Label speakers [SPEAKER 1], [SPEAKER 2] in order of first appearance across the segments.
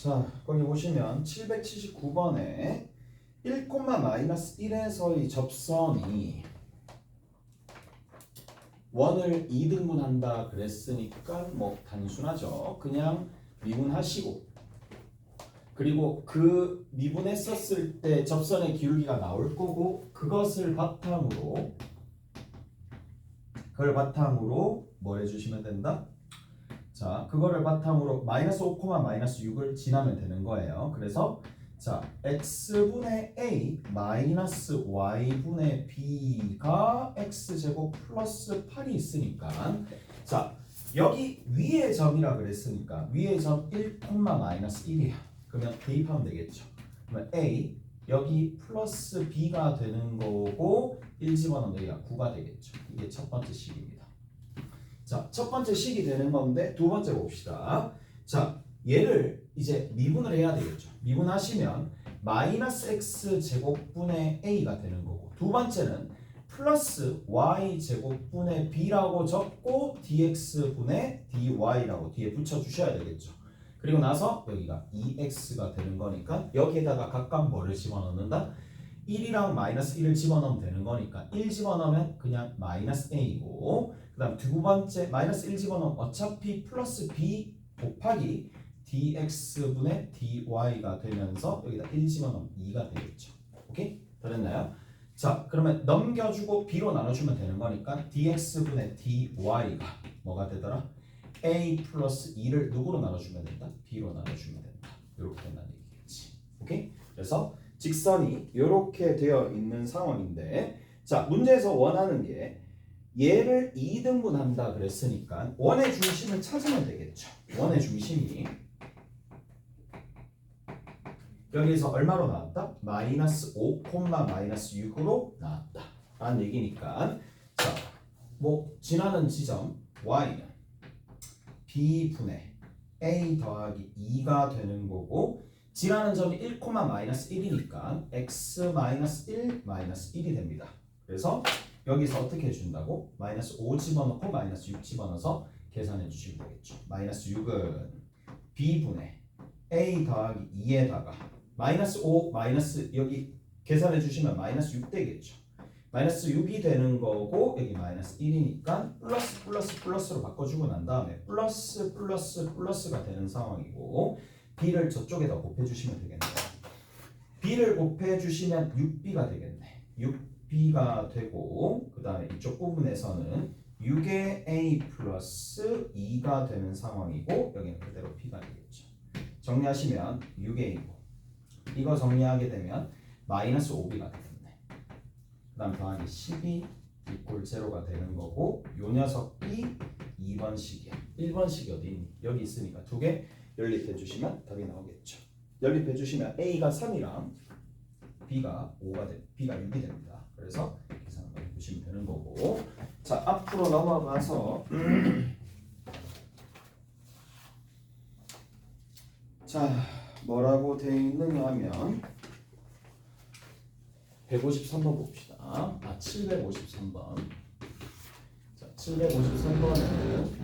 [SPEAKER 1] 자, 거기 보시면 779번에 1,-1에서의 접선이 원을 2등분한다 그랬으니까 뭐 단순하죠. 그냥 미분하시고, 그리고 그 미분했었을 때 접선의 기울기가 나올 거고, 그걸 바탕으로 뭘 해주시면 된다? 자, 그거를 바탕으로 마이너스 5, 마이너스 6을 지나면 되는 거예요. 그래서 자, x분의 a 마이너스 y분의 b가 x제곱 플러스 8이 있으니까, 자, 여기 위의 점이라 그랬으니까 위의 점 1, 마이너스 1이야. 그러면 대입하면 되겠죠. 그러면 a 여기 플러스 b가 되는 거고 1 집어넣으면 여기가 9가 되겠죠. 이게 첫 번째 식입니다. 자, 첫 번째 식이 되는 건데 두 번째 봅시다. 자, 얘를 이제 미분을 해야 되겠죠. 미분하시면 마이너스 x 제곱분의 a가 되는 거고, 두 번째는 플러스 y 제곱분의 b라고 적고 dx분의 dy라고 뒤에 붙여주셔야 되겠죠. 그리고 나서 여기가 2x가 되는 거니까 여기에다가 각각 뭐를 집어넣는다? 1이랑 마이너스 1을 집어넣으면 되는 거니까 1 집어넣으면 그냥 마이너스 a고, 그 다음 두 번째 마이너스 1 집어넣으면 어차피 플러스 b 곱하기 dx분의 dy가 되면서 여기다 1 집어넣으면 2가 되겠죠. 오케이? 다 됐나요? 자, 그러면 넘겨주고 b로 나눠주면 되는 거니까 dx분의 dy가 뭐가 되더라? a 플러스 2를 누구로 나눠주면 된다? b로 나눠주면 된다. 이렇게 된다는 얘기겠지. 오케이? 그래서 직선이 이렇게 되어 있는 상황인데, 자, 문제에서 원하는 게 얘를 2등분한다 그랬으니까 원의 중심을 찾으면 되겠죠. 원의 중심이 여기서 얼마로 나왔다? 마이너스 5, 마이너스 6으로 나왔다 라는 얘기니까, 자, 뭐 지나는 지점 y는 b분의 a 더하기 2가 되는 거고, 지나는 점이 1, 마이너스 1이니까 x 마이너스 1, 마이너스 1이 됩니다. 그래서 여기서 어떻게 해준다고? 마이너스 5 집어넣고 마이너스 6 집어넣어서 계산해 주시면 되겠죠. 마이너스 6은 b분의 a 더하기 2에다가 마이너스 5 마이너스 여기 계산해 주시면 마이너스 6 되겠죠. 마이너스 6이 되는 거고 여기 마이너스 1이니까 플러스로 바꿔주고 난 다음에 플러스가 되는 상황이고, b를 저쪽에다 곱해주시면 되겠네요. b를 곱해주시면 6b가 되겠네. 6b가 되고, 그 다음에 이쪽 부분에서는 6의 a 플러스 2가 되는 상황이고, 여기는 그대로 b가 되겠죠. 정리하시면 6a고, 이거 정리하게 되면 마이너스 5b가 되겠네. 그 다음 더하기 12 이꼴 제로가 되는 거고, 요 녀석이 2번식이야. 1번식이 어디 있니? 여기 있으니까 두 개 연립해 주시면 답이 나오겠죠. 연립해 주시면 a가 3이랑 b가 6이 됩니다. 그래서 계산을 해 보시면 되는 거고, 자, 앞으로 넘어가서 자, 뭐라고 되어 있느냐 하면 153번 봅시다. 753번. 자, 753번은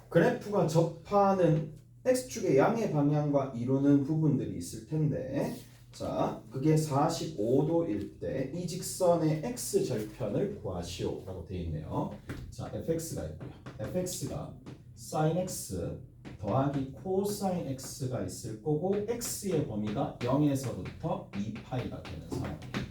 [SPEAKER 1] 그래프가 접하는 x축의 양의 방향과 이루는 부분들이 있을 텐데, 자, 그게 45도일 때 이 직선의 x절편을 구하시오 라고 되어 있네요. 자, fx가 있고요. fx가 sin x 더하기 코사인 x가 있을 거고, x의 범위가 0에서부터 2파이가 되는 상황이에요.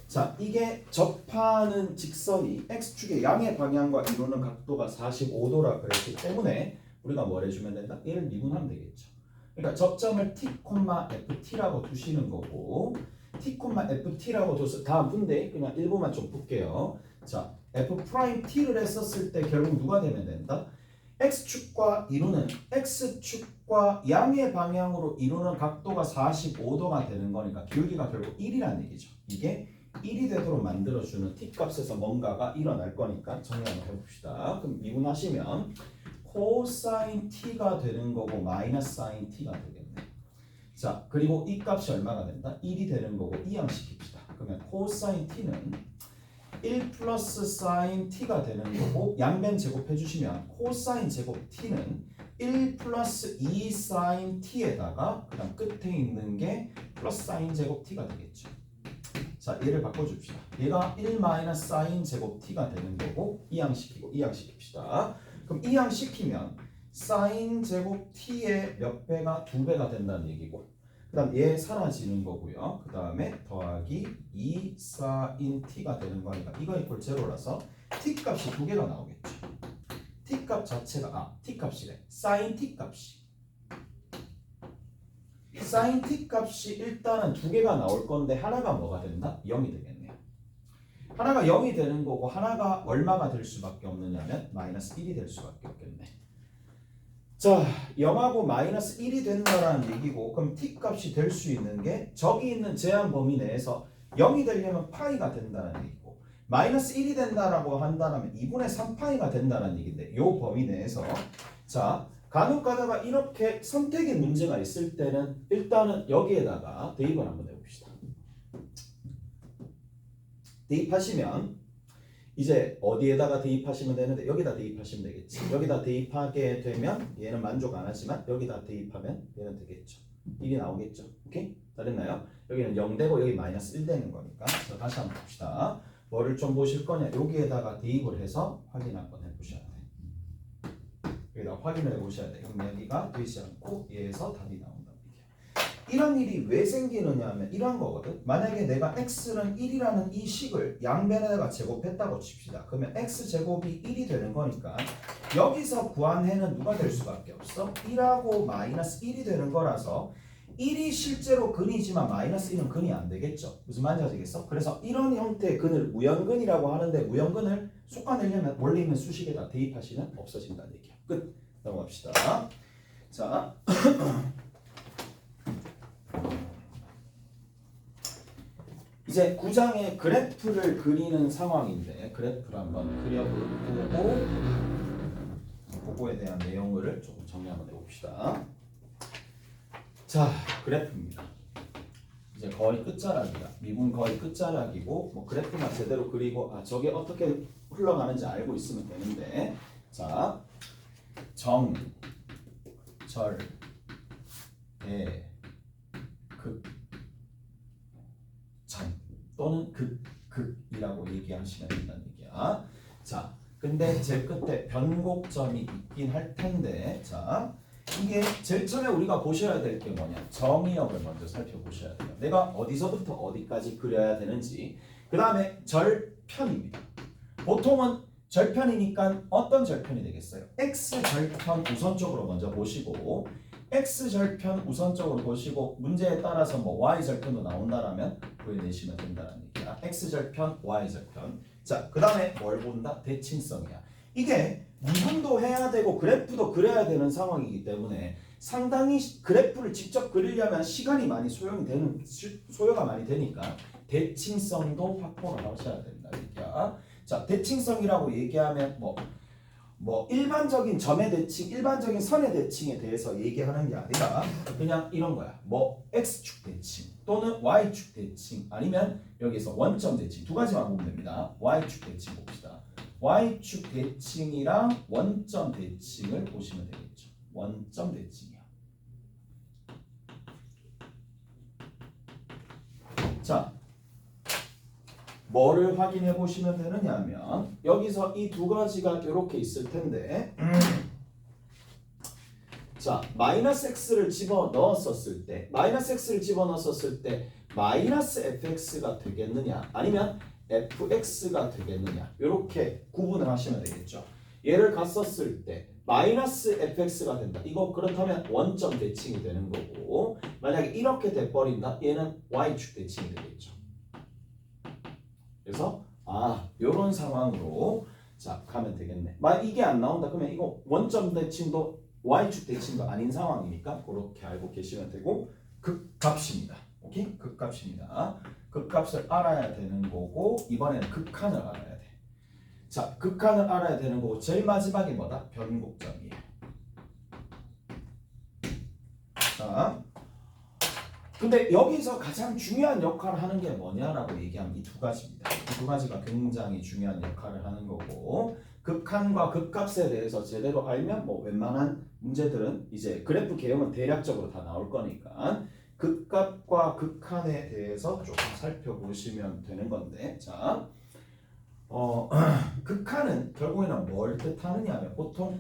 [SPEAKER 1] 자, 이게 접하는 직선이 x축의 양의 방향과 이루는 각도가 45도라 그랬기 때문에 우리가 뭘 해주면 된다? 얘를 미분하면 되겠죠. 그러니까 접점을 t, ft라고 두시는 거고, t, ft라고 둬서 다음 분대 그냥 일부만 좀 볼게요. 자, f't를 했었을 때 결국 누가 되면 된다? x축과 양의 방향으로 이루는 각도가 45도가 되는 거니까 기울기가 결국 1이라는 얘기죠. 이게 1이 되도록 만들어주는 t값에서 뭔가가 일어날 거니까 정리 한번 해봅시다. 그럼 미분하시면 코사인 t가 되는 거고 마이너스 사인 t가 되겠네. 자, 그리고 이 값이 얼마가 된다? 1이 되는 거고 이항시킵시다. 그러면 코사인 t는 1 플러스 사인 t가 되는 거고 양변 제곱해 주시면 코사인 제곱 t는 1 플러스 2 사인 t에다가 그 다음 끝에 있는 게 플러스 사인 제곱 t가 되겠죠. 자, 얘를 바꿔줍시다. 얘가 1 마이너스 사인 제곱 t가 되는 거고 이항시키고 이항시킵시다. 그럼 이항시키면 사인 제곱 t의 몇 배가 2배가 된다는 얘기고 그 다음 얘 사라지는 거고요. 그 다음에 더하기 2 사인 t가 되는 거니까 이거 이퀄 제로라서 t 값이 2개가 나오겠죠. t 값 자체가 t 값이래. 사인 t 값이 사인 t 값이 일단은 2개가 나올 건데 하나가 뭐가 된다? 0이 되겠네요. 하나가 0이 되는 거고 하나가 얼마가 될 수밖에 없느냐면 마이너스 1이 될 수밖에 없겠네. 자, 0하고 마이너스 1이 된다라는 얘기고 그럼 t 값이 될 수 있는 게 저기 있는 제한 범위 내에서 0이 되려면 파이가 된다는 얘기고 마이너스 1이 된다라고 한다면 2분의 3파이가 된다는 얘기인데 요 범위 내에서 자 간혹 가다가 이렇게 선택의 문제가 있을 때는 일단은 여기에다가 대입을 한번 해봅시다. 대입하시면 이제 어디에다가 대입하시면 되는데 여기다 대입하시면 되겠지. 여기다 대입하게 되면 얘는 만족 안 하지만 여기다 대입하면 얘는 되겠죠. 1이 나오겠죠. 오케이? 다 됐나요? 여기는 0 되고 여기 마이너스 1 되는 거니까. 자, 다시 한번 봅시다. 뭐를 좀 보실 거냐? 여기에다가 대입을 해서 확인 한번 해보셔야 돼. 여기다 확인을 해보셔야 돼. 그럼 여기가 되지 않고 얘에서 답이 나온다. 이런 일이 왜 생기느냐 하면 이런 거거든. 만약에 내가 x는 1이라는 이 식을 양변에다가 제곱했다고 칩시다. 그러면 x제곱이 1이 되는 거니까 여기서 구한 해는 누가 될 수밖에 없어? 1하고 마이너스 1이 되는 거라서 1이 실제로 근이지만 마이너스 1은 근이 안 되겠죠. 무슨 말인지 아시겠어? 그래서 이런 형태의 근을 무형근이라고 하는데 무형근을 솎아내려면 원래 있는 수식에다 대입하시면 없어진다는 얘기야. 끝. 넘어갑시다. 자 이제 9장의 그래프를 그리는 상황인데 그래프를 한번 그려보고 그거에 대한 내용을 조금 정리 한번 해봅시다. 자, 그래프입니다. 이제 거의 끝자락이다. 미분 거의 끝자락이고 뭐 그래프만 제대로 그리고 저게 어떻게 흘러가는지 알고 있으면 되는데 자, 정, 절, 대, 극, 점 또는 극이라고 얘기하시면 된다는 얘기야. 자, 근데 제일 끝에 변곡점이 있긴 할 텐데 자, 이게 제일 처음에 우리가 보셔야 될 게 뭐냐? 정의역을 먼저 살펴보셔야 돼요. 내가 어디서부터 어디까지 그려야 되는지. 그 다음에 절편입니다. 보통은 절편이니까 어떤 절편이 되겠어요? x절편 우선적으로 먼저 보시고 x절편 우선적으로 보시고 문제에 따라서 뭐 y절편도 나온다라면 구해내시면 된다는 얘기야. x절편, y절편. 자, 그 다음에 뭘 본다? 대칭성이야. 이게 미분도 해야 되고 그래프도 그려야 되는 상황이기 때문에 상당히 그래프를 직접 그리려면 시간이 많이 소요가 많이 되니까 대칭성도 확보를 하셔야 된다 얘기야. 자, 대칭성이라고 얘기하면 뭐 일반적인 점의 대칭, 일반적인 선의 대칭에 대해서 얘기하는 게 아니라 그냥 이런 거야. 뭐 x축 대칭 또는 y축 대칭 아니면 여기서 원점 대칭 두 가지만 보면 됩니다. y축 대칭 봅시다. y축 대칭이랑 원점 대칭을 보시면 되겠죠. 원점 대칭이야. 자, 뭐를 확인해 보시면 되느냐 하면 여기서 이 두 가지가 이렇게 있을 텐데 자, 마이너스 x를 집어넣었을 때 마이너스 fx가 되겠느냐 아니면 fx가 되겠느냐 이렇게 구분을 하시면 되겠죠. 얘를 갔었을 때 마이너스 fx가 된다. 이거 그렇다면 원점 대칭이 되는 거고 만약에 이렇게 돼버린다. 얘는 y축 대칭이 되겠죠. 그래서 요런 상황으로 자 가면 되겠네. 이게 안 나온다. 그러면 이거 원점 대칭도 y축 대칭도 아닌 상황이니까 그렇게 알고 계시면 되고 극값입니다. 오케이? 극값입니다. 극값을 알아야 되는 거고 이번에는 극한을 알아야 돼. 자, 극한을 알아야 되는 거고 제일 마지막이 뭐다? 변곡점이에요. 자, 근데 여기서 가장 중요한 역할을 하는 게 뭐냐라고 얘기하면 이 두 가지입니다. 이 두 가지가 굉장히 중요한 역할을 하는 거고 극한과 극값에 대해서 제대로 알면 뭐 웬만한 문제들은 이제 그래프 개형은 대략적으로 다 나올 거니까 극값과 극한에 대해서 조금 살펴보시면 되는 건데 자, 극한은 결국에는 뭘 뜻하느냐 하면 보통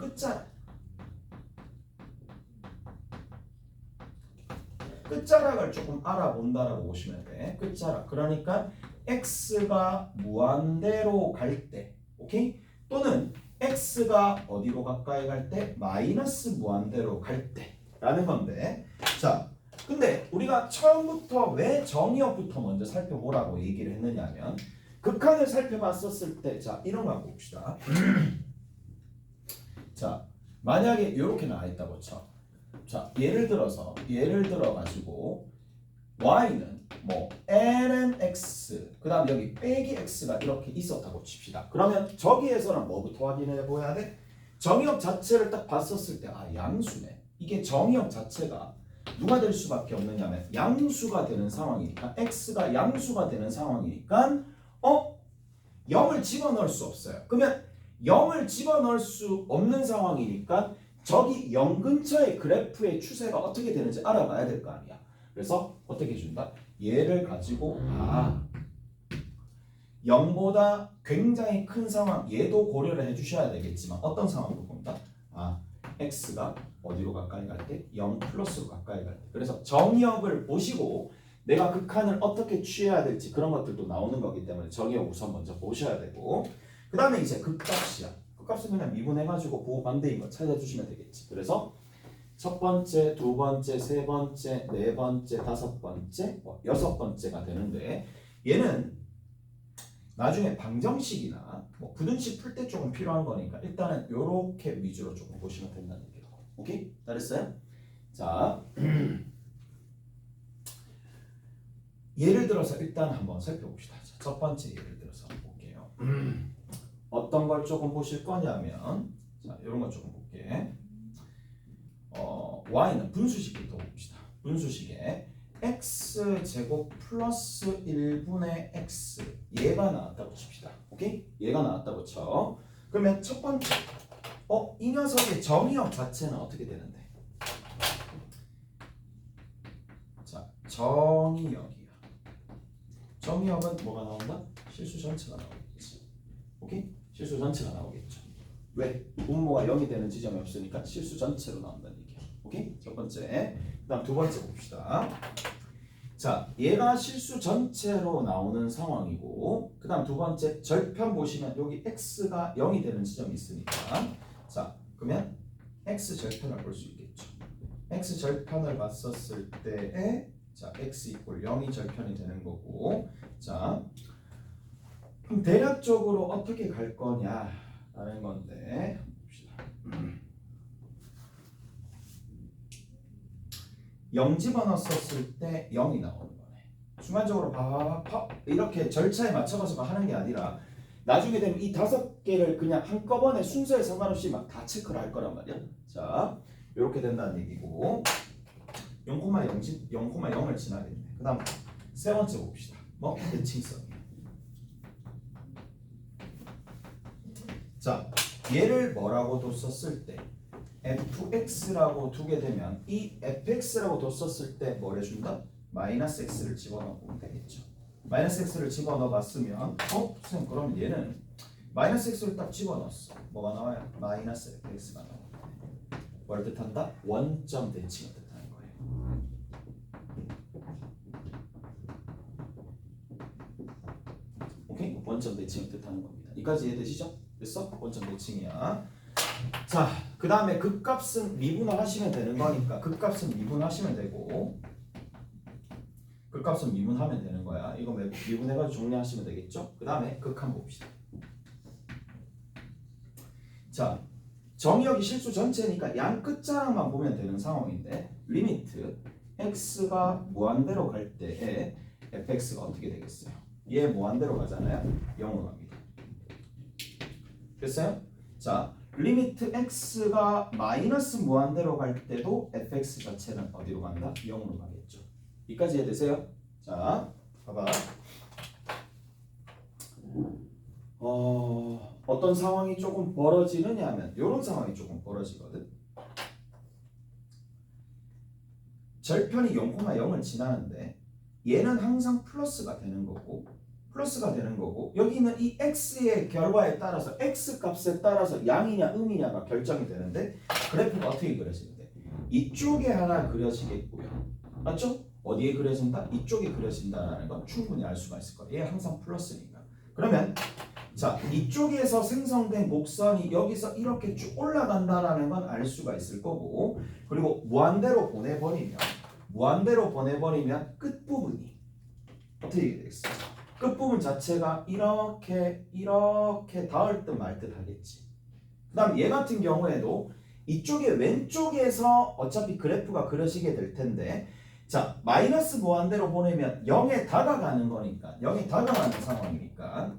[SPEAKER 1] 끝자락을 조금 알아본다라고 보시면 돼. 끝자락. 그러니까 x가 무한대로 갈 때, 오케이? 또는 x가 어디로 가까이 갈 때? 마이너스 무한대로 갈 때라는 건데. 자, 근데 우리가 처음부터 왜 정의역부터 먼저 살펴보라고 얘기를 했느냐면 극한을 살펴봤었을 때, 자 이런 거 한번 봅시다. 자, 만약에 이렇게 나와 있다고 쳐. 자, 예를 들어 가지고 y는 뭐 lnx 그다음 여기 빼기 x가 이렇게 있었다고 칩시다. 그러면 저기에서는 뭐부터 확인해 보야 돼? 정의역 자체를 딱 봤었을 때 아, 양수네. 이게 정의역 자체가 누가 될 수밖에 없느냐면 양수가 되는 상황이니까 x가 양수가 되는 상황이니까 0을 집어넣을 수 없어요. 그러면 0을 집어넣을 수 없는 상황이니까 저기 0 근처의 그래프의 추세가 어떻게 되는지 알아봐야 될 거 아니야. 그래서 어떻게 준다? 얘를 가지고 0보다 굉장히 큰 상황 얘도 고려를 해주셔야 되겠지만 어떤 상황도 본다? x가 어디로 가까이 갈 때? 0 플러스로 가까이 갈 때. 그래서 정의역을 보시고 내가 극한을 어떻게 취해야 될지 그런 것들도 나오는 거기 때문에 정의역 우선 먼저 보셔야 되고 그 다음에 이제 극값이야. 극값은 그냥 미분해가지고 부호 반대인 거 찾아주시면 되겠지. 그래서 첫 번째, 두 번째, 세 번째, 네 번째, 다섯 번째, 여섯 번째가 되는데 얘는 나중에 방정식이나 뭐 부등식 풀 때 조금 필요한 거니까 일단은 요렇게 위주로 조금 보시면 된다는 얘기고. 오케이? 잘했어요? 자, 예를 들어서 일단 한번 살펴봅시다. 자, 첫 번째 예를 들어서 한번 볼게요. 어떤 걸 조금 보실 거냐면 자, 이런 거 조금 볼게. y는 분수식부터 봅시다. 분수식에 x제곱 플러스 1분의 x 얘가 나왔다고 칩시다. 오케이? 얘가 나왔다고 쳐. 그러면 첫 번째 이 녀석의 정의역 자체는 어떻게 되는데? 자, 정의역이야. 정의역은 뭐가 나온다? 실수 전체가 나오겠지. 오케이? 실수 전체가 나오겠죠. 왜? 분모가 0이 되는 지점이 없으니까 실수 전체로 나온다는 얘기야. 오케이? 첫 번째. 그 다음 두 번째 봅시다. 자, 얘가 실수 전체로 나오는 상황이고 그 다음 두 번째 절편 보시면 여기 x가 0이 되는 지점이 있으니까 자, 그러면 x 절편을 볼 수 있겠죠. x 절편을 봤었을 때에 자, x 이퀄 0이 절편이 되는 거고 자, 그럼 대략적으로 어떻게 갈 거냐라는 건데 봅시다. 0 집어넣었을 때 0이 나오는 거네. 순간적으로 이렇게 절차에 맞춰가지고 하는 게 아니라 나중에 되면 이 5개를 그냥 한꺼번에 순서에 상관없이 막 다 체크를 할 거란 말이야. 자, 이렇게 된다는 얘기고 0,0을 지나겠네. 그 다음 세 번째 봅시다. 뭐? 대칭성이야. 자, 얘를 뭐라고 뒀었을 때 fx라고 두게 되면 이 fx라고 뒀었을 때 뭘 해준다? 마이너스 x를 집어넣으면 되겠죠. 마이너스 x를 집어넣어 봤으면 선생님 그럼 얘는 마이너스 x를 딱 집어넣었어. 뭐가 나와요? 마이너스 fx가 나와요. 뭘 뜻한다? 원점 대칭을 뜻하는 거예요. 오케이? 원점 대칭을 뜻하는 겁니다. 이까지 이해되시죠? 됐어? 원점 대칭이야. 자, 그 다음에 극값은 미분을 하시면 되는 거니까 극값은 미분하시면 되고 극값은 미분하면 되는 거야. 이거 미분해가지고 정리하시면 되겠죠? 그 다음에 극한 봅시다. 자, 정의역이 실수 전체니까 양 끝자락만 보면 되는 상황인데 리미트 x가 무한대로 갈 때에 fx가 어떻게 되겠어요? 얘 무한대로 가잖아요. 0으로 갑니다. 됐어요? 자, 리미트 x가 마이너스 무한대로 갈 때도 fx 자체는 어디로 간다? 0으로 가겠죠. 이까지 이해되세요? 자, 봐봐. 어떤 상황이 조금 벌어지느냐 하면 이런 상황이 조금 벌어지거든. 절편이 0,0을 지나는데 얘는 항상 플러스가 되는 거고 여기 있는 이 x의 결과에 따라서 x 값에 따라서 양이냐 음이냐가 결정이 되는데 그래프가 어떻게 그려지는데 이쪽에 하나 그려지겠고요. 맞죠? 어디에 그려진다? 이쪽에 그려진다는 건 충분히 알 수가 있을 거예요. 얘 항상 플러스니까. 그러면 자, 이쪽에서 생성된 곡선이 여기서 이렇게 쭉 올라간다라는 건 알 수가 있을 거고 그리고 무한대로 보내버리면 끝부분이 어떻게 되겠어? 끝부분 자체가 이렇게 닿을 듯 말 듯 하겠지. 그 다음 얘 같은 경우에도 이쪽에 왼쪽에서 어차피 그래프가 그려지게 될 텐데 자, 마이너스 무한대로 보내면 0에 다가가는 거니까 0에 다가가는 상황이니까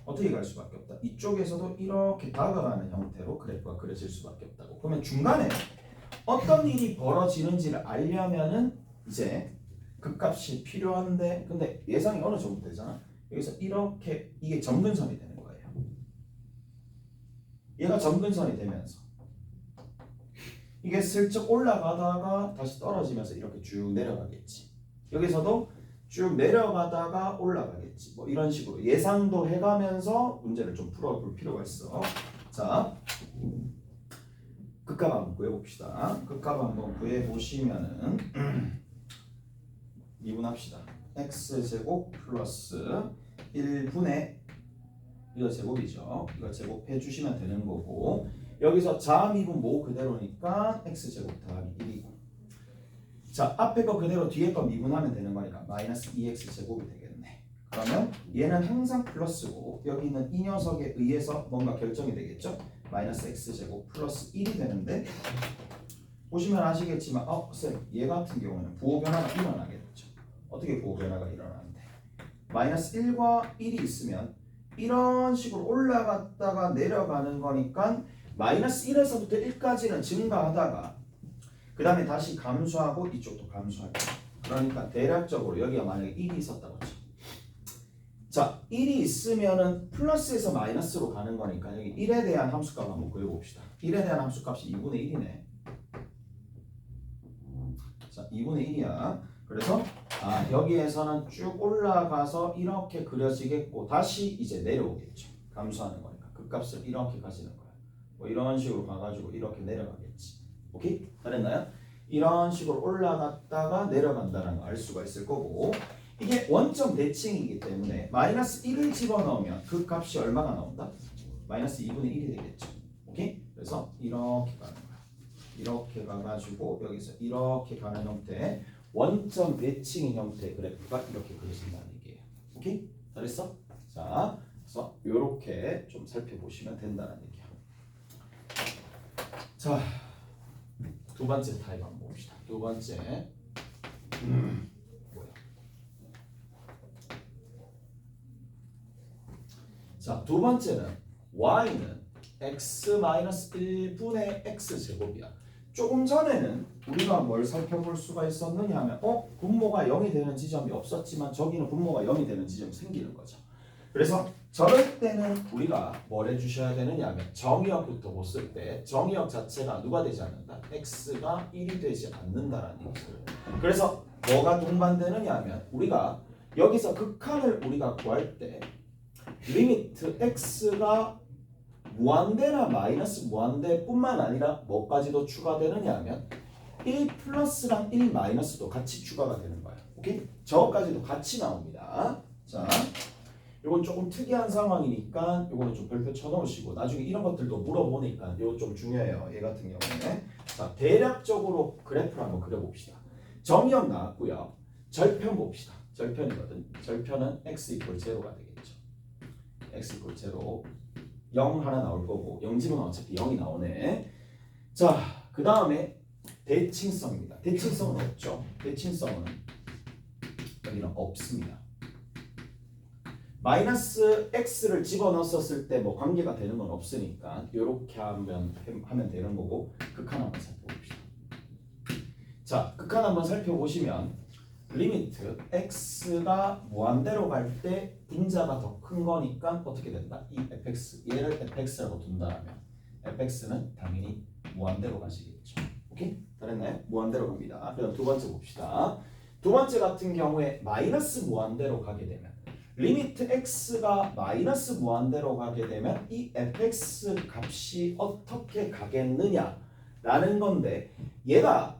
[SPEAKER 1] 어떻게 갈 수밖에 없다. 이쪽에서도 이렇게 다가가는 형태로 그래프가 그려질 수밖에 없다고. 그러면 중간에 어떤 일이 벌어지는지를 알려면은 이제 극값이 필요한데 근데 예상이 어느 정도 되잖아. 여기서 이렇게 이게 점근선이 되는 거예요. 얘가 점근선이 되면서 이게 슬쩍 올라가다가 다시 떨어지면서 이렇게 쭉 내려가겠지. 여기서도 쭉 내려가다가 올라가겠지. 뭐 이런 식으로 예상도 해가면서 문제를 좀 풀어볼 필요가 있어. 자, 극값 한번 구해봅시다. 극값 한번 구해보시면은 미분합시다. x제곱 플러스 1분의 이거 제곱이죠. 이거 제곱해 주시면 되는 거고 여기서 자미분 모 그대로니까 x제곱 더하기 1이고 자, 앞에 거 그대로 뒤에 거 미분하면 되는 거니까 마이너스 2x 제곱이 되겠네. 그러면 얘는 항상 플러스고 여기 있는 이 녀석에 의해서 뭔가 결정이 되겠죠. 마이너스 x 제곱 플러스 1이 되는데 보시면 아시겠지만 쌤, 얘 같은 경우는 부호 변화가 일어나게 되죠. 어떻게 부호 변화가 일어나는데 마이너스 1과 1이 있으면 이런 식으로 올라갔다가 내려가는 거니까 마이너스 1에서부터 1까지는 증가하다가 그 다음에 다시 감소하고 이쪽도 감소하고 그러니까 대략적으로 여기가 만약에 1이 있었다고 하죠. 자, 1이 있으면은 플러스에서 마이너스로 가는 거니까 여기 1에 대한 함수값 한번 구해봅시다. 1에 대한 함수값이 2분의 1이네. 자, 2분의 1이야. 그래서 여기에서는 쭉 올라가서 이렇게 그려지겠고 다시 이제 내려오겠죠. 감소하는 거니까 그 값을 이렇게 가지는 거야. 뭐 이런 식으로 가가지고 이렇게 내려가겠지. 오케이? 잘했나요? 이런 식으로 올라갔다가 내려간다는 걸 알 수가 있을 거고 이게 원점 대칭이기 때문에 마이너스 1을 집어넣으면 그 값이 얼마가 나온다? 마이너스 2분의 1이 되겠죠. 오케이? 그래서 이렇게 가는 거야. 이렇게 가가지고 여기서 이렇게 가는 형태 원점 대칭인 형태의 그래프가 이렇게 그려진다는 얘기예요. 오케이? 잘했어? 자, 그래서 이렇게 좀 살펴보시면 된다는 얘기야. 자, 두 번째 타입 한번 봅시다. 두 번째 뭐야? 자, 두 번째는 y는 x-1분의 x제곱이야. 조금 전에는 우리가 뭘 살펴볼 수가 있었느냐 하면 분모가 0이 되는 지점이 없었지만 저기는 분모가 0이 되는 지점이 생기는 거죠. 그래서 저럴 때는 우리가 뭘 해주셔야 되느냐 하면 정의역부터 봤을 때 정의역 자체가 누가 되지 않는다? x가 1이 되지 않는다라는 얘기죠. 그래서 뭐가 동반되느냐 하면 우리가 여기서 극한을 우리가 구할 때 리미트 x가 무한대나 마이너스 무한대뿐만 아니라 뭐까지도 추가되느냐 하면 1 플러스랑 1 마이너스도 같이 추가가 되는 거예요. 오케이? 저까지도 같이 나옵니다. 자, 이건 조금 특이한 상황이니까 이거는 좀 별표 쳐놓으시고 나중에 이런 것들도 물어보니까 이거 좀 중요해요. 얘 같은 경우에 자, 대략적으로 그래프를 한번 그려봅시다. 정의역 나왔고요. 절편 봅시다. 절편이거든. 절편은 x 이퀄 제로가 되겠죠. x 이퀄 제로 0 하나 나올 거고 0집은 어차피 0이 나오네. 자, 그 다음에 대칭성입니다. 대칭성은 없죠. 대칭성은 여기는 없습니다. 마이너스 x를 집어넣었을 때 뭐 관계가 되는 건 없으니까 이렇게 하면 되는 거고 극한 한번 살펴봅시다. 자, 극한 한번 살펴보시면 리미트 x가 무한대로 갈 때 분자가 더 큰 거니까 어떻게 된다? 이 fx, 얘를 fx라고 둔다면 fx는 당연히 무한대로 가시겠죠. 오케이? 잘했나요? 무한대로 갑니다. 그럼 두 번째 봅시다. 두 번째 같은 경우에 마이너스 무한대로 가게 되면 리미트 x가 마이너스 무한대로 가게 되면 이 fx 값이 어떻게 가겠느냐 라는 건데 얘가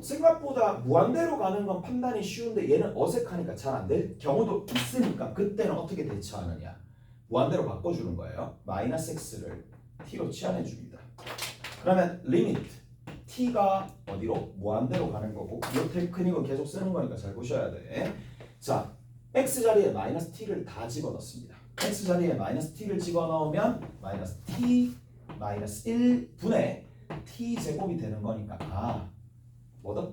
[SPEAKER 1] 생각보다 무한대로 가는 건 판단이 쉬운데 얘는 어색하니까 잘 안 될 경우도 있으니까 그때는 어떻게 대처하느냐 무한대로 바꿔주는 거예요. 마이너스 x를 t로 치환해 줍니다. 그러면 리미트 t가 어디로? 무한대로 가는 거고 이 테크닉은 계속 쓰는 거니까 잘 보셔야 돼. 자, x 자리에 마이너스 t를 다 집어넣습니다. x 자리에 마이너스 t를 집어넣으면 마이너스 t 마이너스 1분의 t 제곱이 되는 거니까 뭐다?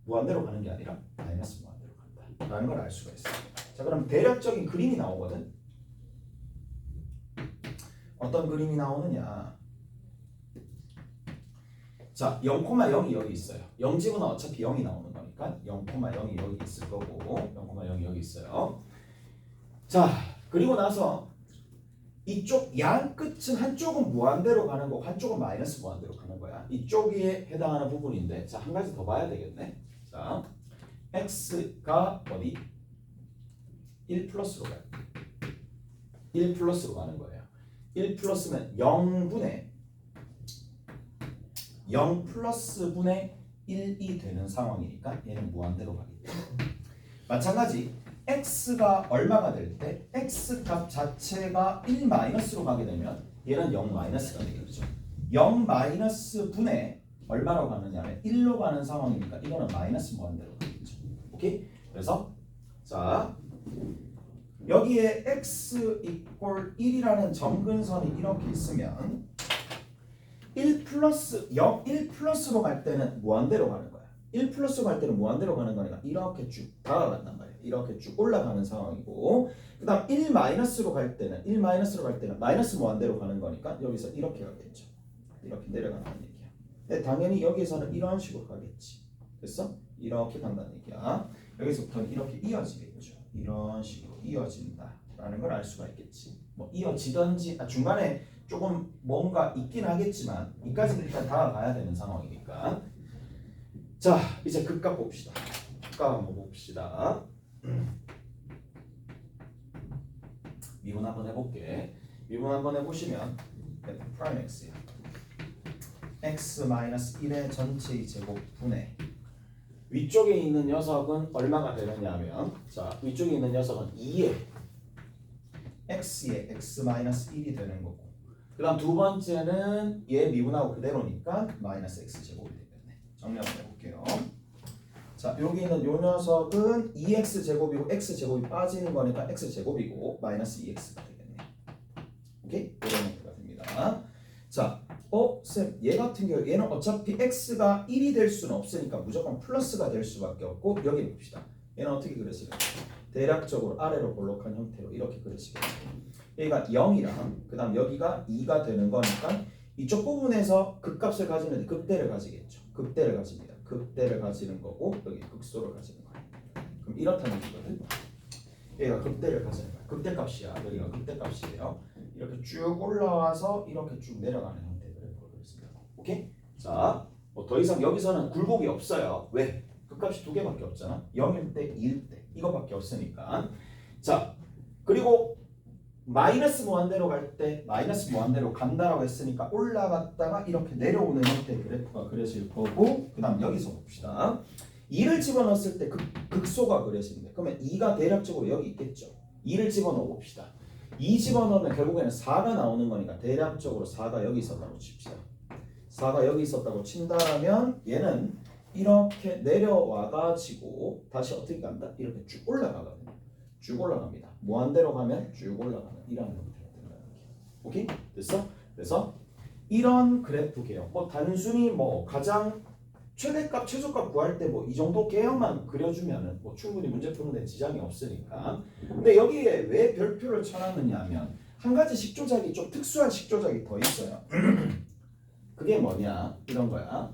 [SPEAKER 1] 무한대로 가는 게 아니라 마이너스 무한대로 간다 라는 걸 알 수가 있어요. 자, 그럼 대략적인 그림이 나오거든. 어떤 그림이 나오느냐. 자, 0,0이 여기 있어요. 0집은 어차피 0이 나오는 거니까 0,0이 여기 있을 거고 0,0이 여기 있어요. 자, 그리고 나서 이쪽 양 끝은 한쪽은 무한대로 가는 거고 한쪽은 마이너스 무한대로 가는 거야. 이쪽에 해당하는 부분인데 자, 한 가지 더 봐야 되겠네. 자, x가 어디? 1 플러스로 가요. 1 플러스로 가는 거예요. 1 플러스면 0분의 0 플러스 분의 1이 되는 상황이니까 얘는 무한대로 가겠죠. 마찬가지 x가 얼마가 될 때 x 값 자체가 1 마이너스로 가게 되면 얘는 0 마이너스가 되겠죠. 0 마이너스 분의 얼마로 가느냐면 1로 가는 상황이니까 이거는 마이너스 무한대로 가겠죠. 오케이? 그래서 자 여기에 x 이꼴 1이라는 점근선이 이렇게 있으면 1 플러스 0, 1 플러스로 갈 때는 무한대로 가는 거야. 1 플러스로 갈 때는 무한대로 가는 거니까 이렇게 쭉 다가간단 말이야. 이렇게 쭉 올라가는 상황이고 그 다음 1 마이너스로 갈 때는 마이너스 무한대로 가는 거니까 여기서 이렇게 가겠죠. 이렇게 내려가는 얘기야. 근데 당연히 여기서는 이런 식으로 가겠지. 됐어? 이렇게 간다는 얘기야. 여기서부터는 이렇게 이어지겠죠. 이런 식으로 이어진다라는 걸 알 수가 있겠지. 뭐 이어지던지 중간에 조금 뭔가 있긴 하겠지만 이까지는 일단 다가가야 되는 상황이니까. 자, 이제 극값 봅시다. 극값 한번 봅시다. 미분 한번 해볼게. 미분 한번 해보시면 f 프라임 x야. x 마이너스 1의 전체의 제곱분의 위쪽에 있는 녀석은 얼마가 되느냐면 자, 위쪽에 있는 녀석은 2의 x의 x 마이너스 1이 되는 거고 그 다음 두 번째는 얘 미분하고 그대로니까 마이너스 x 제곱이 되겠네. 정리 한번 해볼게요. 자, 여기 있는 요 녀석은 2x 제곱이고 x 제곱이 빠지는 거니까 x 제곱이고 마이너스 2x가 되겠네. 오케이? 이런 형태가 됩니다. 자, 쌤, 얘 같은 경우 얘는 어차피 x가 1이 될 수는 없으니까 무조건 플러스가 될 수밖에 없고 여기 봅시다. 얘는 어떻게 그려지겠어요? 대략적으로 아래로 볼록한 형태로 이렇게 그려지겠죠. 여기가 0이랑 그 다음 여기가 2가 되는 거니까 이쪽 부분에서 극값을 가지는데 극대를 가지겠죠. 극대를 가집니다. 극대를 가지는 거고 여기 극소를 가지는 거예요. 그럼 이렇다는 얘기거든. 얘가 극대를 가지는 거야. 극대값이야. 여기가 극대값이에요. 이렇게 쭉 올라와서 이렇게 쭉 내려가는 형태를 그렸습니다. 오케이? 자, 뭐 더 이상 여기서는 굴곡이 없어요. 왜? 극값이 두 개밖에 없잖아. 0일 때, 2일 때 이거밖에 없으니까. 자, 그리고 마이너스 무한대로 갈 때 마이너스 무한대로 간다라고 했으니까 올라갔다가 이렇게 내려오는 형태의 그래프가 그려질 거고 그 다음 여기서 봅시다. 2를 집어넣었을 때 극소가 그려지는데 그러면 2가 대략적으로 여기 있겠죠. 2를 집어넣어 봅시다. 2 집어넣으면 결국에는 4가 나오는 거니까 대략적으로 4가 여기 있었다고 칩시다. 4가 여기 있었다고 친다면 얘는 이렇게 내려와가지고 다시 어떻게 간다? 이렇게 쭉 올라가거든요. 쭉 올라갑니다. 무한대로 가면 쭉 올라가는 이런 형태가 된다는 거예요. 오케이? 됐어? 그래서 이런 그래프 개형 뭐 단순히 뭐 가장 최대값 최소값 구할 때 뭐 이 정도 개형만 그려주면은 뭐 충분히 문제 푸는데 지장이 없으니까. 근데 여기에 왜 별표를 쳐놨느냐 하면 한 가지 식조작이 좀 특수한 식조작이 더 있어요. 그게 뭐냐 이런 거야.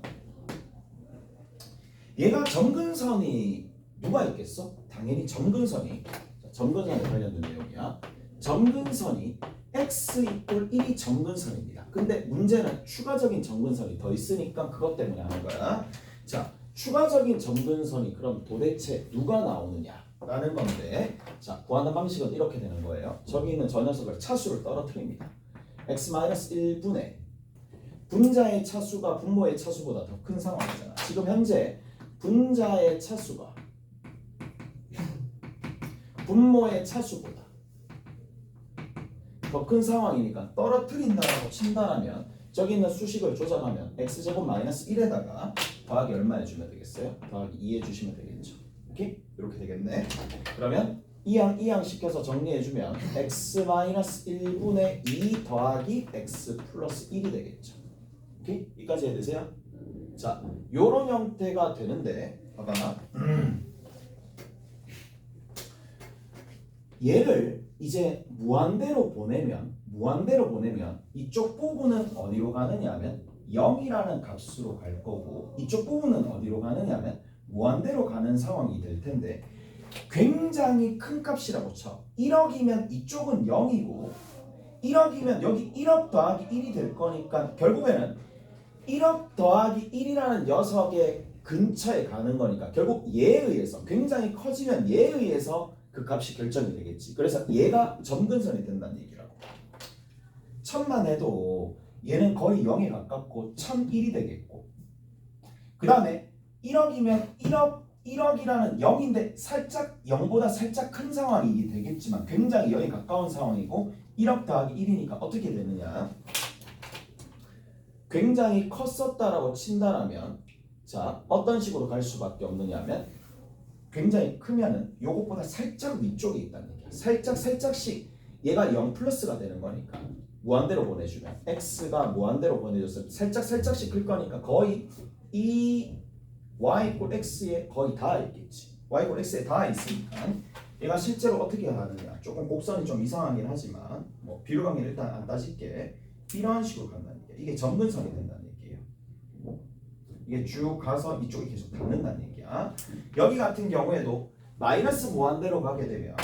[SPEAKER 1] 얘가 점근선이 누가 있겠어? 당연히 점근선이. 자, 점근선에 관련된 내용이야. 점근선이 x 이꼴 1이 점근선입니다. 근데 문제는 추가적인 점근선이 더 있으니까 그것 때문에 하는 거야. 자, 추가적인 점근선이 그럼 도대체 누가 나오느냐라는 건데, 자, 구하는 방식은 이렇게 되는 거예요. 저기 있는 저 녀석을 차수를 떨어뜨립니다. x-1분의 분자의 차수가 분모의 차수보다 더 큰 상황이잖아. 지금 현재 분자의 차수가 분모의 차수보다 더 큰 상황이니까 떨어뜨린다라고 친다라면 저기 있는 수식을 조작하면 x제곱 마이너스 1에다가 더하기 얼마 해주면 되겠어요? 더하기 2 해주시면 되겠죠. 오케이? 이렇게 되겠네. 그러면 이항 시켜서 정리해주면 x 마이너스 1분의 2 더하기 x 플러스 1이 되겠죠. 오케이? 여기까지 해되세요? 자, 요런 형태가 되는데 봐봐. 얘를 이제 무한대로 보내면 이쪽 부분은 어디로 가느냐 하면 0이라는 값으로 갈 거고 이쪽 부분은 어디로 가느냐 하면 무한대로 가는 상황이 될 텐데 굉장히 큰 값이라고 쳐. 1억이면 이쪽은 0이고 1억이면 여기 1억 더하기 1이 될 거니까 결국에는 1억 더하기 1이라는 녀석의 근처에 가는 거니까 결국 얘에 의해서 굉장히 커지면 얘에 의해서 그 값이 결정이 되겠지. 그래서 얘가 점근선이 된다는 얘기라고. 1000만 해도 얘는 거의 0에 가깝고 1001이 되겠고 그 다음에 1억이면 1억이라는 0인데 살짝 0보다 살짝 큰 상황이 되겠지만 굉장히 0에 가까운 상황이고 1억 더하기 1이니까 어떻게 되느냐, 굉장히 컸었다라고 친다라면 자 어떤 식으로 갈 수밖에 없느냐면 굉장히 크면은 요것보다 살짝 위쪽에 있다는 얘기야. 살짝씩 얘가 0 플러스가 되는 거니까 무한대로 보내주면 x가 무한대로 보내줘서 살짝씩 클 거니까 거의 이 y 이꼴 x에 거의 다 있겠지. y 이꼴 x에 다 있으니까 얘가 실제로 어떻게 하느냐, 조금 곡선이 좀 이상하긴 하지만 뭐 비료 관계는 일단 안 따질게. 이런 식으로 간다는 얘기야. 이게 점근선이 된다는 얘기예요. 이게 쭉 가서 이쪽이 계속 닿는다는 얘기야. 여기 같은 경우에도 마이너스 무한대로 가게 되면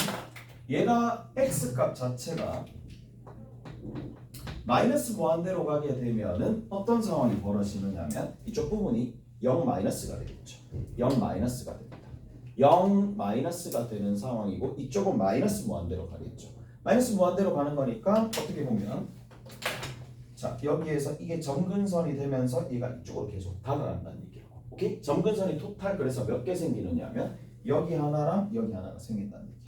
[SPEAKER 1] 얘가 x값 자체가 마이너스 무한대로 가게 되면은 어떤 상황이 벌어지느냐면 이쪽 부분이 0 마이너스가 되겠죠. 0 마이너스가 됩니다. 0 마이너스가 되는 상황이고 이쪽은 마이너스 무한대로 가겠죠. 마이너스 무한대로 가는 거니까 어떻게 보면 자 여기에서 이게 점근선이 되면서 얘가 이쪽으로 계속 다가간다는 얘기예요. 오케이? 점근선이 토탈 그래서 몇 개 생기느냐면 여기 하나랑 여기 하나가 생긴다는 얘기예요.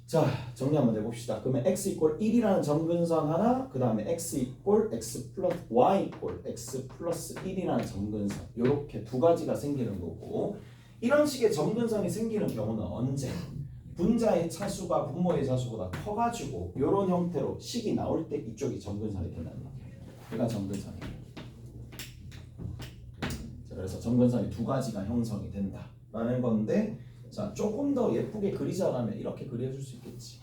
[SPEAKER 1] 자 정리 한번 해봅시다. 그러면 x 이꼴 1이라는 점근선 하나, 그 다음에 x 이꼴 x 플러스 y 이꼴 x 플러스 1이라는 점근선, 이렇게 두 가지가 생기는 거고, 이런 식의 점근선이 생기는 경우는 언제? 분자의 차수가 분모의 차수보다 커가지고 이런 형태로 식이 나올 때 이쪽이 점근선이 된다는 얘기예요. 그러니까 점근선이에요. 자, 그래서 점근선이 두 가지가 형성이 된다라는 건데, 자 조금 더 예쁘게 그리자라면 이렇게 그려줄 수 있겠지.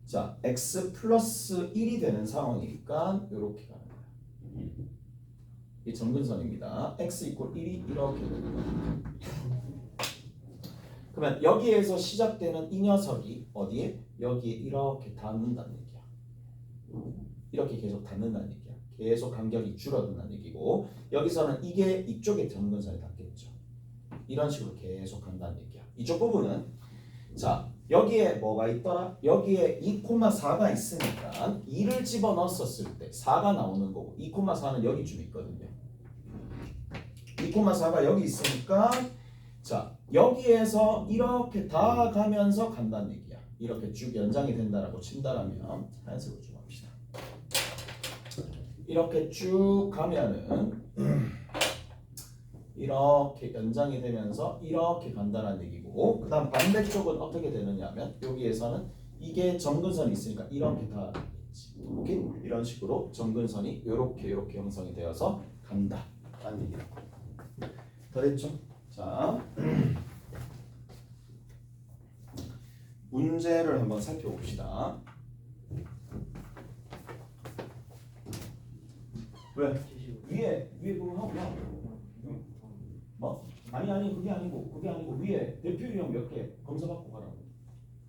[SPEAKER 1] 자 x 플러스 1이 되는 상황이니까 이렇게 가는 거야. 이 점근선입니다. x 이꼴 1이 이렇게 되는 거야. 그러면 여기에서 시작되는 이 녀석이 어디에? 여기에 이렇게 닿는다는 얘기야. 이렇게 계속 닿는다는 얘기야. 계속 간격이 줄어든다는 얘기고, 여기서는 이게 이쪽에 점근선이 닿겠죠. 이런 식으로 계속 간다는 얘기야. 이쪽 부분은 자 여기에 뭐가 있더라? 여기에 2,4가 있으니까 2를 집어넣었을 때 4가 나오는 거고 2,4는 여기쯤 있거든요. 2,4가 여기 있으니까 자 여기에서 이렇게 다 가면서 간다는 얘기야. 이렇게 쭉 연장이 된다라고 친다라면 하얀색으로 좀 합시다. 이렇게 쭉 가면은 이렇게 연장이 되면서 이렇게 간다는 얘기고, 그 다음 반대쪽은 어떻게 되느냐 하면 여기에서는 이게 점근선이 있으니까 이렇게 다 있지. 오케이? 이런 식으로 점근선이 이렇게 형성이 되어서 간다 라는 얘기라고. 다 됐죠? 자 문제를 한번 살펴봅시다. 왜? 위에 그거 하고 와. 뭐? 아니 그게 아니고 위에 대표 유형 몇 개 검사받고 가라고.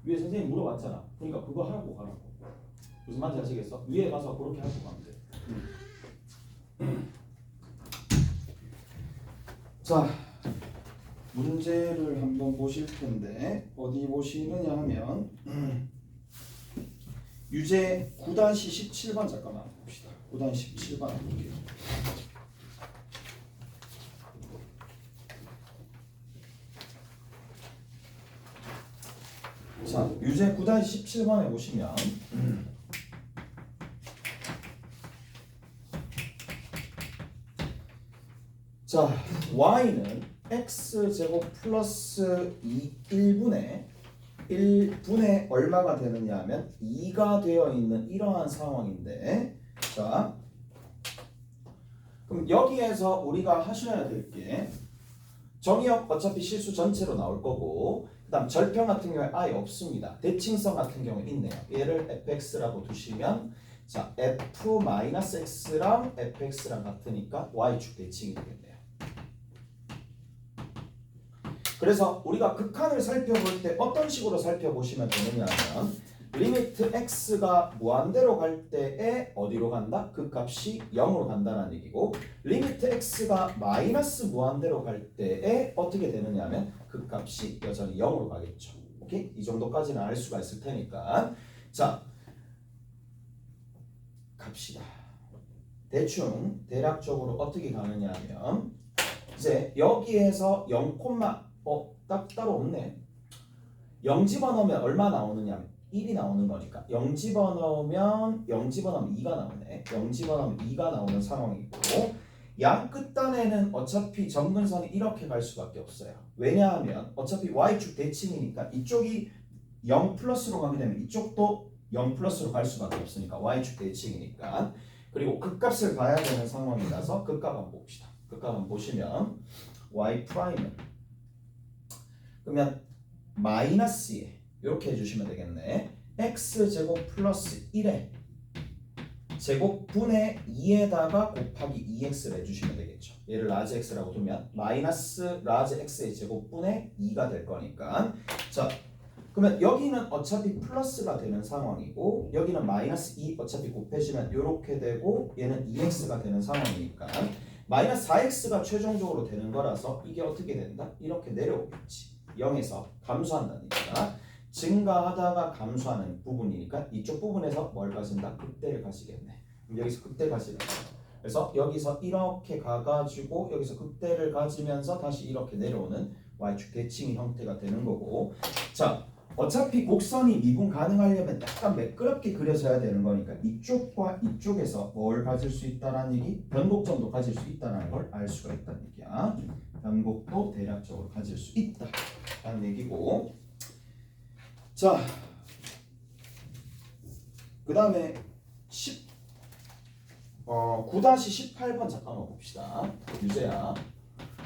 [SPEAKER 1] 위에 선생님 물어봤잖아. 그러니까 그거 하고 가라고. 무슨 말인지 아시겠어? 위에 가서 그렇게 하고 가면 돼. 자, 문제를 한번 보실 텐데 어디 보시느냐 하면 유제 9-17번 잠깐만 봅시다. 9-17번 볼게요. 자, 유제 9-17번에 보시면 자, y는 x제곱 플러스 1분의 얼마가 되느냐 하면 2가 되어 있는 이러한 상황인데, 자, 그럼 여기에서 우리가 하셔야 될 게 정의역 어차피 실수 전체로 나올 거고, 그 다음 절편 같은 경우에 아예 없습니다. 대칭성 같은 경우에 있네요. 얘를 fx라고 두시면 자, f-x랑 fx랑 같으니까 y축 대칭이 되겠네요. 그래서 우리가 극한을 살펴볼 때 어떤 식으로 살펴보시면 되느냐 하면 리미트 x가 무한대로 갈 때에 어디로 간다? 그 값이 0으로 간다는 얘기고, 리미트 x가 마이너스 무한대로 갈 때에 어떻게 되느냐 하면 그 값이 여전히 0으로 가겠죠. 오케이? 이 정도까지는 알 수가 있을 테니까. 자, 갑시다. 대략적으로 어떻게 가느냐 하면 이제 여기에서 0, 딱 따로 없네. 0 집어넣으면 얼마 나오느냐? 1이 나오는 거니까 0 집어넣으면 2가 나오네. 0 집어넣으면 2가 나오는 상황이고, 양 끝단에는 어차피 점근선이 이렇게 갈 수밖에 없어요. 왜냐하면 어차피 y축 대칭이니까 이쪽이 0 플러스로 가게 되면 이쪽도 0 플러스로 갈 수밖에 없으니까 y축 대칭이니까. 그리고 극값을 봐야 되는 상황이라서 극값 한번 봅시다. 극값 한번 보시면 y 프라임은 그러면 마이너스에 이렇게 해주시면 되겠네. x제곱 플러스 1에 제곱분의 2에다가 곱하기 2x를 해주시면 되겠죠. 얘를 라지 x라고 두면 마이너스 라지 x의 제곱분의 2가 될 거니까. 자, 그러면 여기는 어차피 플러스가 되는 상황이고 여기는 마이너스 2 어차피 곱해주면 이렇게 되고 얘는 2x가 되는 상황이니까 마이너스 4x가 최종적으로 되는 거라서 이게 어떻게 된다? 이렇게 내려오겠지. 0에서 감소한다니까. 증가하다가 감소하는 부분이니까 이쪽 부분에서 뭘 가진다? 극대를 가시겠네. 그럼 여기서 극대 가시겠네. 그래서 여기서 이렇게 가가지고 여기서 극대를 가지면서 다시 이렇게 내려오는 y축 대칭 형태가 되는 거고. 자, 어차피 곡선이 미분 가능하려면 약간 매끄럽게 그려져야 되는 거니까 이쪽과 이쪽에서 뭘 가질 수 있다는 얘기? 변곡점도 가질 수 있다는 걸 알 수가 있다는 얘기야. 변곡도 대략적으로 가질 수 있다 라는 얘기고. 자, 그 다음에 9-18번 잠깐만 봅시다. 유재야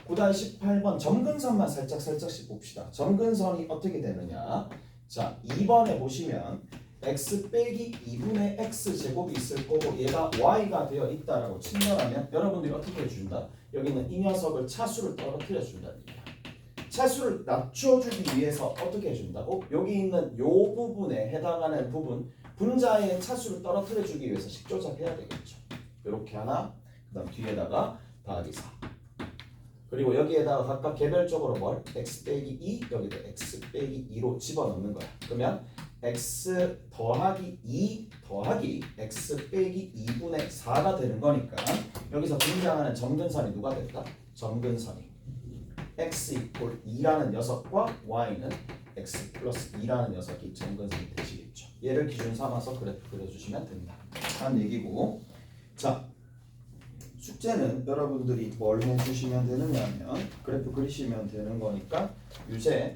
[SPEAKER 1] 9-18번 점근선만 살짝씩 봅시다. 점근선이 어떻게 되느냐. 자, 2번에 보시면 x 빼기 2분의 x 제곱이 있을 거고 얘가 y가 되어 있다라고 친다라면 여러분들이 어떻게 해준다? 여기는 이 녀석을 차수를 떨어뜨려 준다는 얘기야. 차수를 낮춰주기 위해서 어떻게 해준다고? 여기 있는 요 부분에 해당하는 부분 분자의 차수를 떨어뜨려 주기 위해서 식조작해야 되겠죠. 이렇게 하나, 그 다음 뒤에다가 더하기 4. 그리고 여기에다가 각각 개별적으로 뭘? x 빼기 2, 여기도 x 빼기 2로 집어넣는 거야. 그러면 x 더하기 2 더하기 x 빼기 2분의 4가 되는 거니까 여기서 등장하는 점근선이 누가 될까? 점근선이 x 이퀄 2라는 녀석과 y는 x 플러스 2라는 녀석이 점근선이 되시겠죠. 얘를 기준 삼아서 그래프 그려주시면 된다 하는 얘기고. 자, 숙제는 여러분들이 뭘 해주시면 되느냐 하면 그래프 그리시면 되는 거니까 유제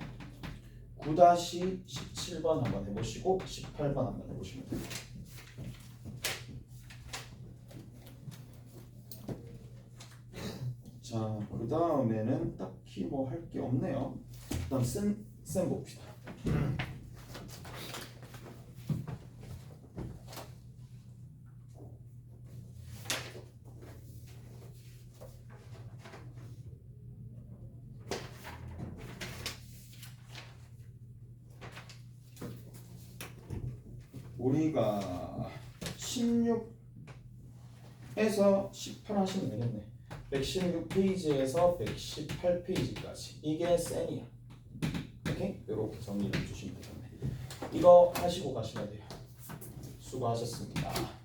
[SPEAKER 1] 9-17번 한번 해보시고 18번 한번 해보시면 됩니다. 자, 그 다음에는 딱히 뭐 할 게 없네요. 일단 쌤 봅시다. 우리가 16에서 18 하시면 되겠네. 116페이지에서 118페이지까지 이게 셈이야. 오케이? 이렇게 정리를 해주시면 되겠네. 이거 하시고 가시면 돼요. 수고하셨습니다.